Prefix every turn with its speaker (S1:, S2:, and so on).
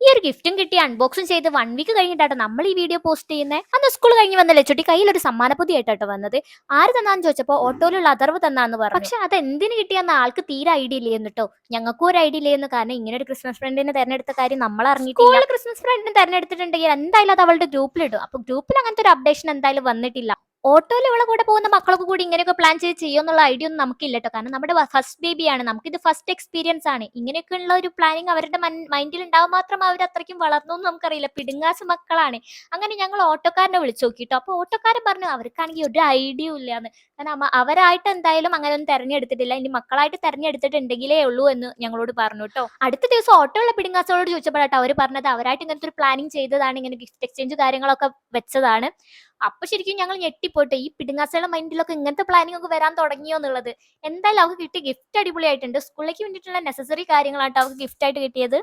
S1: ഈ ഒരു ഗിഫ്റ്റും കിട്ടി അൺബോക്സും ചെയ്ത് 1 വീക്ക് കഴിഞ്ഞിട്ടാട്ടോ നമ്മൾ ഈ വീഡിയോ പോസ്റ്റ് ചെയ്യുന്നത്. അന്ന് സ്കൂൾ കഴിഞ്ഞ് വന്ന ലച്ചുട്ടി കയ്യിലൊരു സമ്മാനപ്പൊതി ആയിട്ടാട്ടോ വന്നത്. ആര് തന്നാന്ന് ചോദിച്ചപ്പോൾ ഓട്ടോയിലുള്ള അതർവ് തന്നാന്ന് പറഞ്ഞു. പക്ഷെ അത് എന്തിന് കിട്ടിയെന്ന് ആൾക്ക് തീരെ ഐഡിയ ഇല്ലായിരുന്നു കേട്ടോ. ഞങ്ങൾക്കും ഒരു ഐഡിയ ഇല്ലായിരുന്നു. കാരണം ഇങ്ങനെ ഒരു ക്രിസ്മസ് ഫ്രണ്ടിനെ തെരഞ്ഞെടുത്ത കാര്യം നമ്മൾ അറിഞ്ഞിട്ടില്ല. സ്കൂളിൽ ക്രിസ്മസ് ഫ്രണ്ടിനെ തെരഞ്ഞെടുത്തിട്ടുണ്ടെങ്കിൽ എന്തായാലും അത് അവളുടെ ഗ്രൂപ്പിലിടും. അപ്പൊ ഗ്രൂപ്പിൽ അങ്ങനത്തെ ഒരു അപ്ഡേഷൻ എന്തായാലും വന്നിട്ടില്ല. ഓട്ടോയിൽ ഇവളെ കൂടെ പോകുന്ന മക്കളൊക്കെ കൂടി ഇങ്ങനെയൊക്കെ പ്ലാൻ ചെയ്ത് ചെയ്യുമെന്നുള്ള ഐഡിയ ഒന്നും നമുക്കില്ല കേട്ടോ. കാരണം നമ്മുടെ ഫസ്റ്റ് ബേബിയാണ്, നമുക്കിത് ഫസ്റ്റ് എക്സ്പീരിയൻസ് ആണ്. ഇങ്ങനെയൊക്കെയുള്ള ഒരു പ്ലാനിങ് അവരുടെ മൈൻഡിൽ ഉണ്ടാവാൻ മാത്രം അവർ അത്രയ്ക്കും വളർന്നു എന്ന് നമുക്കറിയില്ല. പിടുങ്ങാസ് മക്കളാണ്. അങ്ങനെ ഞങ്ങൾ ഓട്ടോക്കാരനെ വിളിച്ചു നോക്കിട്ടോ. അപ്പോൾ ഓട്ടോക്കാരൻ പറഞ്ഞു അവർക്കാണെങ്കിൽ ഒരു ഐഡിയ ഇല്ലാന്ന്. കാരണം അവരായിട്ട് എന്തായാലും അങ്ങനെ ഒന്നും തെരഞ്ഞെടുത്തിട്ടില്ല. ഇനി മക്കളായിട്ട് തെരഞ്ഞെടുത്തിട്ടുണ്ടെങ്കിലേ ഉള്ളൂ എന്ന് ഞങ്ങളോട് പറഞ്ഞു കേട്ടോ. അടുത്ത ദിവസം ഓട്ടോ ഉള്ള പിടുങ്ങാസോട് ചോദിച്ചപ്പോഴാട്ടോ അവർ പറഞ്ഞത് അവരായിട്ട് ഇങ്ങനത്തെ ഒരു പ്ലാനിങ് ചെയ്തതാണ്, ഇങ്ങനെ ഗിഫ്റ്റ് എക്സ്ചേഞ്ച് കാര്യങ്ങളൊക്കെ വെച്ചതാണ്. അപ്പൊ ശരിക്കും ഞങ്ങൾ ഞെട്ടിപ്പോട്ടെ, ഈ പിടുങ്ങാസയുടെ മൈൻഡിലൊക്കെ ഇങ്ങനത്തെ പ്ലാനിങ് ഒക്കെ വരാൻ തുടങ്ങിയോ എന്നുള്ളത്. എന്തായാലും അവർക്ക് കിട്ടിയ ഗിഫ്റ്റ് അടിപൊളിയായിട്ടുണ്ട്. സ്കൂളിലേക്ക് വേണ്ടിയിട്ടുള്ള നെസസറി കാര്യങ്ങളാട്ടോ അവർക്ക് ഗിഫ്റ്റ് ആയിട്ട് കിട്ടിയത്.